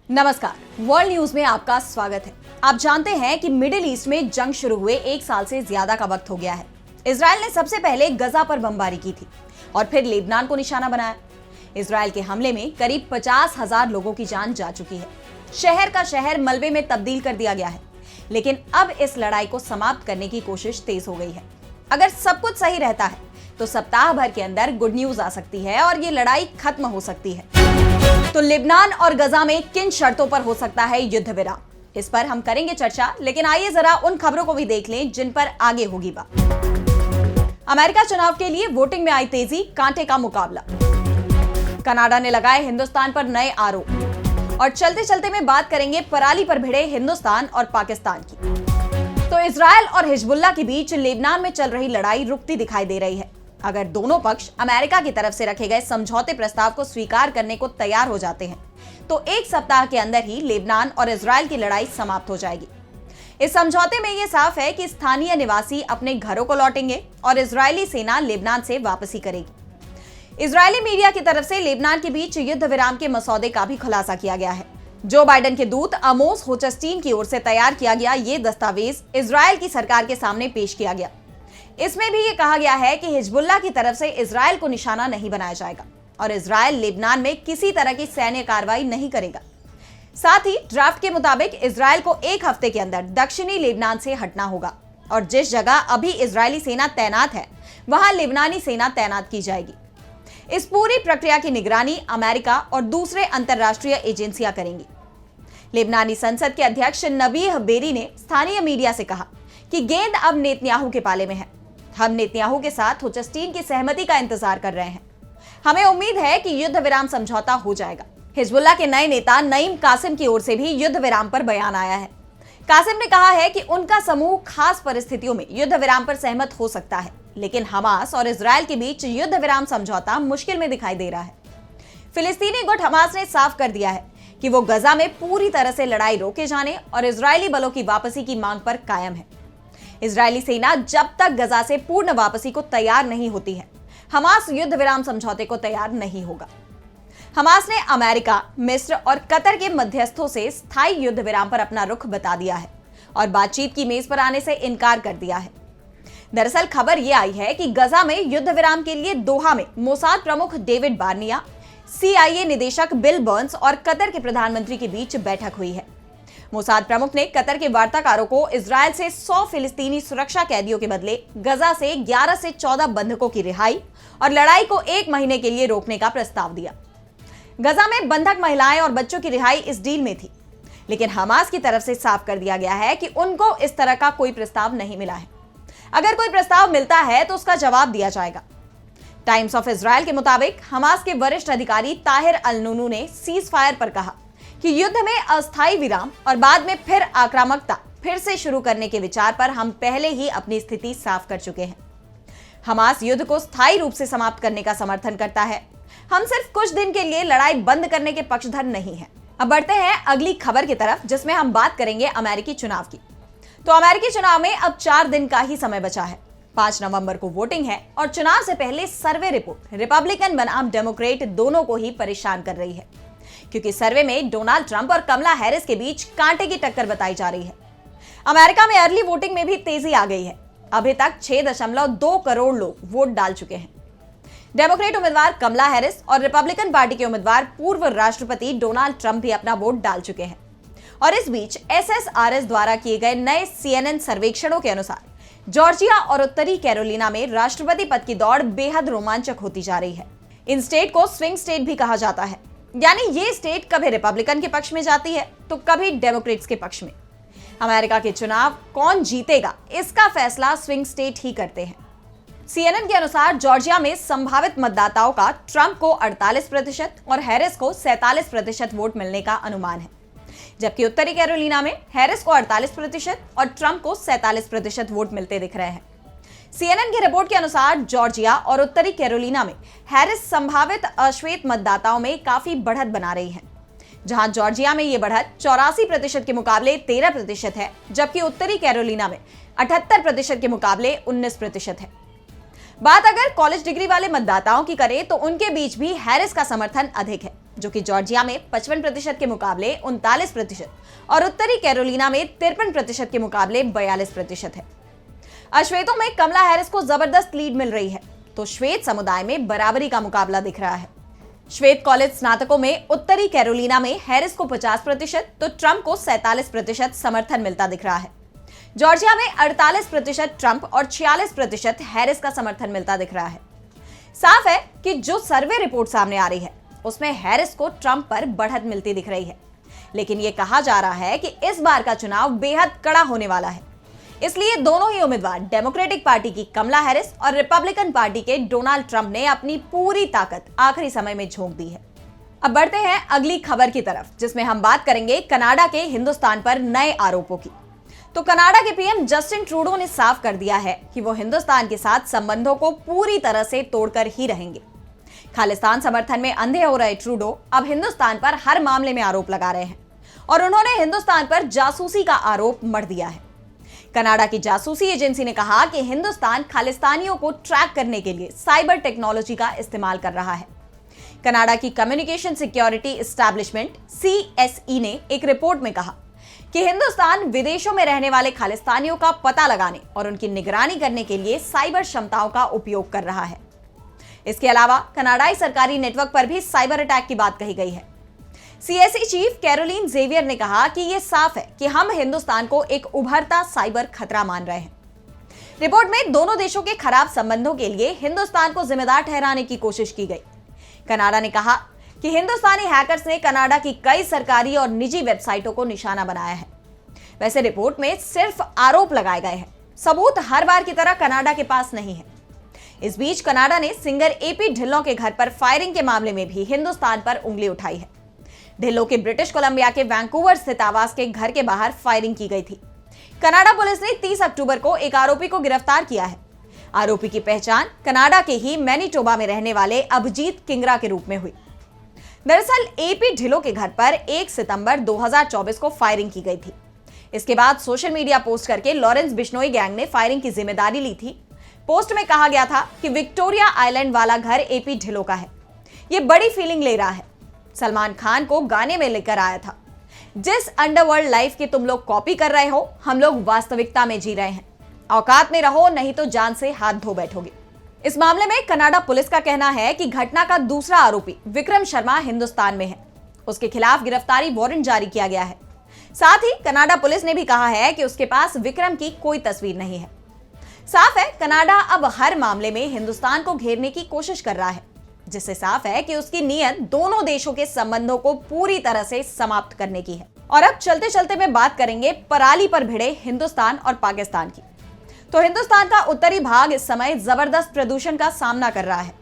नमस्कार, world news में आपका स्वागत है। आप जानते हैं कि मिडिल ईस्ट में जंग शुरू हुए 1 साल से ज्यादा का वक्त हो गया है। इजराइल ने सबसे पहले गजा पर बमबारी की थी और फिर लेबनान को निशाना बनाया। इजराइल के हमले में करीब 50,000 लोगों की जान जा चुकी है। शहर का शहर मलबे में तब्दील कर दिया गया है, लेकिन अब इस लड़ाई को समाप्त करने की कोशिश तेज हो गई है। अगर सब कुछ सही रहता है तो सप्ताह भर के अंदर गुड न्यूज आ सकती है और ये लड़ाई खत्म हो सकती है। तो लेबनान और गजा में किन शर्तों पर हो सकता है युद्ध विराम, इस पर हम करेंगे चर्चा। लेकिन आइए जरा उन खबरों को भी देख लें जिन पर आगे होगी बात। अमेरिका चुनाव के लिए वोटिंग में आई तेजी, कांटे का मुकाबला। कनाडा ने लगाए हिंदुस्तान पर नए आरोप। और चलते चलते में बात करेंगे पराली पर भिड़े हिंदुस्तान और पाकिस्तान की। तो इजराइल और हिजबुल्लाह के बीच लेबनान में चल रही लड़ाई रुकती दिखाई दे रही है। अगर दोनों पक्ष अमेरिका की तरफ से रखे गए समझौते प्रस्ताव को स्वीकार करने को तैयार हो जाते हैं तो 1 सप्ताह के अंदर ही लेबनान और इजराइल की लड़ाई समाप्त हो जाएगी। इस समझौते में यह साफ है कि स्थानीय निवासी अपने घरों को लौटेंगे और इजरायली सेना लेबनान से वापसी करेगी। इजरायली मीडिया की तरफ से लेबनान के बीच युद्ध विराम के मसौदे का भी खुलासा किया गया है। जो बाइडेन के दूत आमोस होचस्टीन की ओर से तैयार किया गया ये दस्तावेज इजराइल की सरकार के सामने पेश किया गया। इसमें भी ये कहा गया है कि हिजबुल्लाह की तरफ से इजराइल को निशाना नहीं बनाया जाएगा और इजराइल लेबनान में किसी तरह की सैन्य कार्रवाई नहीं करेगा। साथ ही ड्राफ्ट के मुताबिक इजराइल को 1 हफ्ते के अंदर दक्षिणी लेबनान से हटना होगा और जिस जगह अभी इजरायली सेना तैनात है वहां लेबनानी सेना तैनात की जाएगी। इस पूरी प्रक्रिया की निगरानी अमेरिका और दूसरे अंतरराष्ट्रीय एजेंसियां करेंगी। लेबनानी संसद के अध्यक्ष नबीह बेरी ने स्थानीय मीडिया से कहा कि गेंद अब नेतन्याहू के पाले में है। हम नेतन्याहू के साथ होचस्टीन की सहमति का इंतजार कर रहे हैं। हमें उम्मीद है कि युद्ध विराम समझौता हो जाएगा। हिजबुल्लाह के नए नेता नईम कासिम की ओर से भी युद्ध विराम पर बयान आया है। कासिम ने कहा है कि उनका समूह खास परिस्थितियों में युद्ध विराम पर सहमत हो सकता है, लेकिन हमास और इजराइल के बीच युद्ध विराम समझौता मुश्किल में दिखाई दे रहा है। फिलिस्तीनी गुट हमास ने साफ कर दिया है कि वो गजा में पूरी तरह से लड़ाई रोके जाने और इजरायली बलों की वापसी की मांग पर कायम है। इजरायली सेना जब तक गजा से पूर्ण वापसी को तैयार नहीं होती है, हमास युद्ध विराम समझौते को तैयार नहीं होगा। हमास ने अमेरिका, मिस्र और कतर के मध्यस्थों से स्थायी युद्ध विराम पर अपना रुख बता दिया है और बातचीत की मेज पर आने से इनकार कर दिया है। दरअसल खबर यह आई है कि गजा में युद्ध विराम के लिए दोहा में मोसाद प्रमुख डेविड बार्निया, CIA निदेशक बिल बर्न्स और कतर के प्रधानमंत्री के बीच बैठक हुई है। मोसाद प्रमुख ने कतर के वार्ताकारों को इजरायल से 100 फिलिस्तीनी सुरक्षा कैदियों के बदले गजा से 11 से 14 बंधकों की रिहाई और लड़ाई को 1 महीने के लिए रोकने का प्रस्ताव दिया। गजा में बंधक महिलाएं और बच्चों की रिहाई इस डील में थी, लेकिन हमास की तरफ से साफ कर दिया गया है कि उनको इस तरह का कोई प्रस्ताव नहीं मिला है। अगर कोई प्रस्ताव मिलता है तो उसका जवाब दिया जाएगा। टाइम्स ऑफ इजरायल के मुताबिक हमास के वरिष्ठ अधिकारी ताहिर अल-नूनू ने सीज फायर पर कहा कि युद्ध में अस्थायी विराम और बाद में फिर आक्रामकता फिर से शुरू करने के विचार पर हम पहले ही अपनी स्थिति साफ कर चुके हैं। हमास युद्ध को स्थायी रूप से समाप्त करने का समर्थन करता है। हम सिर्फ कुछ दिन के लिए लड़ाई बंद करने के पक्षधर नहीं हैं। अब बढ़ते हैं अगली खबर की तरफ, जिसमें हम बात करेंगे अमेरिकी चुनाव की। तो अमेरिकी चुनाव में अब 4 दिन का ही समय बचा है। 5 नवंबर को वोटिंग है और चुनाव से पहले सर्वे रिपोर्ट रिपब्लिकन बनाम डेमोक्रेट दोनों को ही परेशान कर रही है, क्योंकि सर्वे में डोनाल्ड ट्रंप और कमला हैरिस के बीच कांटे की टक्कर बताई जा रही है। अमेरिका में अर्ली वोटिंग में भी तेजी आ गई है। अभी तक 6.2 करोड़ लोग वोट डाल चुके हैं। डेमोक्रेट उम्मीदवार कमला हैरिस और रिपब्लिकन पार्टी के उम्मीदवार पूर्व राष्ट्रपति डोनाल्ड ट्रंप भी अपना वोट डाल चुके हैं। और इस बीच SSRS द्वारा किए गए नए CNN सर्वेक्षणों के अनुसार जॉर्जिया और उत्तरी कैरोलिना में राष्ट्रपति पद की दौड़ बेहद रोमांचक होती जा रही है। इन स्टेट को स्विंग स्टेट भी कहा जाता है, यानी ये स्टेट कभी रिपब्लिकन के पक्ष में जाती है तो कभी डेमोक्रेट्स के पक्ष में। अमेरिका के चुनाव कौन जीतेगा इसका फैसला स्विंग स्टेट ही करते हैं। CNN के अनुसार जॉर्जिया में संभावित मतदाताओं का ट्रंप को 48% और हैरिस को 47% वोट मिलने का अनुमान है, जबकि उत्तरी कैरोलिना में हैरिस को 48% और ट्रंप को 47% वोट मिलते दिख रहे हैं। CNN की रिपोर्ट के अनुसार जॉर्जिया और उत्तरी कैरोलिना में हैरिस संभावित अश्वेत मतदाताओं में काफी बढ़त बना रही हैं, जहां जॉर्जिया में ये बढ़त 84% के मुकाबले 13% है, जबकि उत्तरी कैरोलिना में 78% के मुकाबले 19% है। बात अगर कॉलेज डिग्री वाले मतदाताओं की करें तो उनके बीच भी हैरिस का समर्थन अधिक है, जो कि जॉर्जिया में 55% के मुकाबले 39% और उत्तरी कैरोलिना में 53% के मुकाबले 42% है। अश्वेतों में कमला हैरिस को जबरदस्त लीड मिल रही है, तो श्वेत समुदाय में बराबरी का मुकाबला दिख रहा है। श्वेत कॉलेज स्नातकों में उत्तरी कैरोलिना में हैरिस को 50% तो ट्रंप को 47% समर्थन मिलता दिख रहा है। जॉर्जिया में 48% ट्रंप और 46% हैरिस का समर्थन मिलता दिख रहा है। साफ है कि जो सर्वे रिपोर्ट सामने आ रही है उसमें हैरिस को ट्रंप पर बढ़त मिलती दिख रही है, लेकिन यह कहा जा रहा है कि इस बार का चुनाव बेहद कड़ा होने वाला है। इसलिए दोनों ही उम्मीदवार डेमोक्रेटिक पार्टी की कमला हैरिस और रिपब्लिकन पार्टी के डोनाल्ड ट्रंप ने अपनी पूरी ताकत आखिरी समय में झोंक दी है। अब बढ़ते हैं अगली खबर की तरफ, जिसमें हम बात करेंगे कनाडा के हिंदुस्तान पर नए आरोपों की। तो कनाडा के पीएम जस्टिन ट्रूडो ने साफ कर दिया है कि वो हिंदुस्तान के साथ संबंधों को पूरी तरह से तोड़कर ही रहेंगे। खालिस्तान समर्थन में अंधे हो रहे ट्रूडो अब हिंदुस्तान पर हर मामले में आरोप लगा रहे हैं और उन्होंने हिंदुस्तान पर जासूसी का आरोप मढ़ दिया है। कनाडा की जासूसी एजेंसी ने कहा कि हिंदुस्तान खालिस्तानियों को ट्रैक करने के लिए साइबर टेक्नोलॉजी का इस्तेमाल कर रहा है। कनाडा की कम्युनिकेशन सिक्योरिटी एस्टैब्लिशमेंट CSE ने एक रिपोर्ट में कहा कि हिंदुस्तान विदेशों में रहने वाले खालिस्तानियों का पता लगाने और उनकी निगरानी करने के लिए साइबर क्षमताओं का उपयोग कर रहा है। इसके अलावा कनाडाई सरकारी नेटवर्क पर भी साइबर अटैक की बात कही गई है। CSE चीफ कैरोलिन जेवियर ने कहा कि यह साफ है कि हम हिंदुस्तान को एक उभरता साइबर खतरा मान रहे हैं। रिपोर्ट में दोनों देशों के खराब संबंधों के लिए हिंदुस्तान को जिम्मेदार ठहराने की कोशिश की गई। कनाडा ने कहा कि हिंदुस्तानी हैकर्स ने कनाडा की कई सरकारी और निजी वेबसाइटों को निशाना बनाया है। वैसे रिपोर्ट में सिर्फ आरोप लगाए गए हैं, सबूत हर बार की तरह कनाडा के पास नहीं है। इस बीच कनाडा ने सिंगर AP ढिल्लों के घर पर फायरिंग के मामले में भी हिंदुस्तान पर उंगली उठाई है। ढिल्लों के ब्रिटिश कोलंबिया के वैंकूवर स्थित आवास के घर के बाहर फायरिंग की गई थी। कनाडा पुलिस ने 30 अक्टूबर को एक आरोपी को गिरफ्तार किया है। आरोपी की पहचान कनाडा के ही मैनीटोबा में रहने वाले अभिजीत किंगरा के रूप में हुई। दरअसल AP ढिल्लों के घर पर 1 सितंबर 2024 को फायरिंग की गई थी। इसके बाद सोशल मीडिया पोस्ट करके लॉरेंस बिश्नोई गैंग ने फायरिंग की जिम्मेदारी ली थी। पोस्ट में कहा गया था कि विक्टोरिया आइलैंड वाला घर AP ढिल्लों का है, ये बड़ी फीलिंग ले रहा है। सलमान खान को गाने में लेकर आया था, जिस अंडरवर्ल्ड लाइफ की तुम लोग कॉपी कर रहे हो हम लोग वास्तविकता में जी रहे हैं। औकात में रहो नहीं तो जान से हाथ धो बैठोगे। इस मामले में कनाडा पुलिस का कहना है कि घटना का दूसरा आरोपी विक्रम शर्मा हिंदुस्तान में है, उसके खिलाफ गिरफ्तारी वारंट जारी किया गया है। साथ ही कनाडा पुलिस ने भी कहा है कि उसके पास विक्रम की कोई तस्वीर नहीं है। साफ है कनाडा अब हर मामले में हिंदुस्तान को घेरने की कोशिश कर रहा है, जिससे साफ है कि उसकी नीयत दोनों देशों के संबंधों को पूरी तरह से समाप्त करने की है। और अब चलते चलते में बात करेंगे पराली पर भिड़े हिंदुस्तान और पाकिस्तान की। तो हिंदुस्तान का उत्तरी भाग इस समय जबरदस्त प्रदूषण का सामना कर रहा है।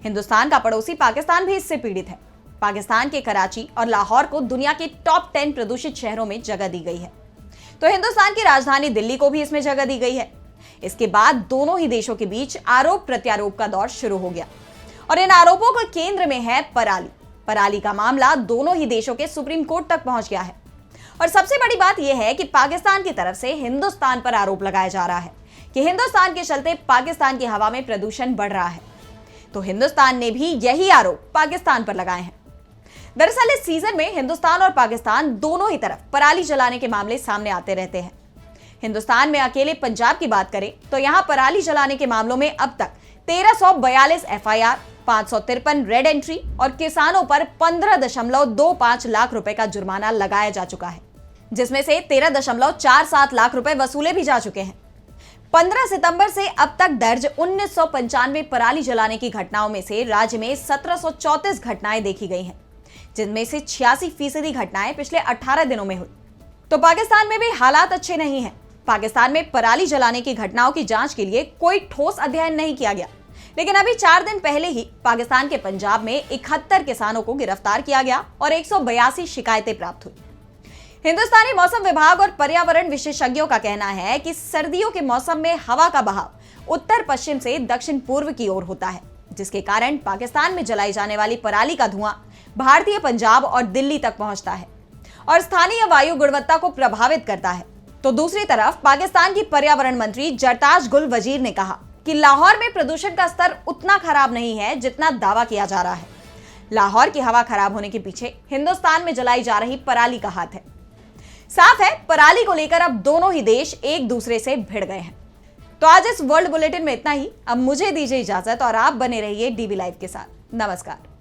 हिंदुस्तान का पड़ोसी पाकिस्तान भी इससे पीड़ित है। पाकिस्तान के कराची और लाहौर को दुनिया के टॉप 10 प्रदूषित शहरों में जगह दी गई है, तो हिंदुस्तान की राजधानी दिल्ली को भी इसमें जगह दी गई है। इसके बाद दोनों ही देशों के बीच आरोप प्रत्यारोप का दौर शुरू हो गया और इन आरोपों के केंद्र में है पराली। पराली का मामला दोनों ही देशों के सुप्रीम कोर्ट तक पहुंच गया है और सबसे बड़ी बात यह है कि पाकिस्तान की तरफ से हिंदुस्तान पर आरोप लगाया जा रहा है कि हिंदुस्तान के चलते पाकिस्तान की हवा में प्रदूषण बढ़ रहा है। तो हिंदुस्तान ने भी यही आरोप पाकिस्तान पर लगाए हैं। दरअसल इस सीजन में हिंदुस्तान और पाकिस्तान दोनों ही तरफ पराली जलाने के मामले सामने आते रहते हैं। हिंदुस्तान में अकेले पंजाब की बात करें तो यहां पराली जलाने के मामलों में अब तक 1342 FIR, 553 रेड एंट्री और किसानों पर 15.25 लाख रुपए का जुर्माना लगाया जा चुका है, जिसमें से 13.47 लाख रुपए वसूले भी जा चुके हैं। 15 सितंबर से अब तक दर्ज 1995 पराली जलाने की घटनाओं में से राज्य में 1734 घटनाएं देखी गई हैं, जिनमें से 86% घटनाएं पिछले 18 दिनों में हुई। तो पाकिस्तान में भी हालात अच्छे नहीं हैं। पाकिस्तान में पराली जलाने की घटनाओं की जांच के लिए कोई ठोस अध्ययन नहीं किया गया, लेकिन अभी 4 दिन पहले ही पाकिस्तान के पंजाब में 71 किसानों को गिरफ्तार किया गया और 182 शिकायतें प्राप्त हुई। हिंदुस्तानी मौसम विभाग और पर्यावरण विशेषज्ञों का कहना है कि सर्दियों के मौसम में हवा का बहाव उत्तर पश्चिम से दक्षिण पूर्व की ओर होता है, जिसके कारण पाकिस्तान में जलाई जाने वाली पराली का धुआं भारतीय पंजाब और दिल्ली तक पहुंचता है और स्थानीय वायु गुणवत्ता को प्रभावित करता है। तो दूसरी तरफ पाकिस्तान की पर्यावरण मंत्री जरताज गुल वजीर ने कहा कि लाहौर में प्रदूषण का स्तर उतना खराब नहीं है जितना दावा किया जा रहा है। लाहौर की हवा खराब होने के पीछे हिंदुस्तान में जलाई जा रही पराली का हाथ है। साफ है, पराली को लेकर अब दोनों ही देश एक दूसरे से भिड़ गए हैं। तो आज इस वर्ल्ड बुलेटिन में इतना ही। अब मुझे दीजिए इजाजत और आप बने रहिए डीबी लाइव के साथ। नमस्कार।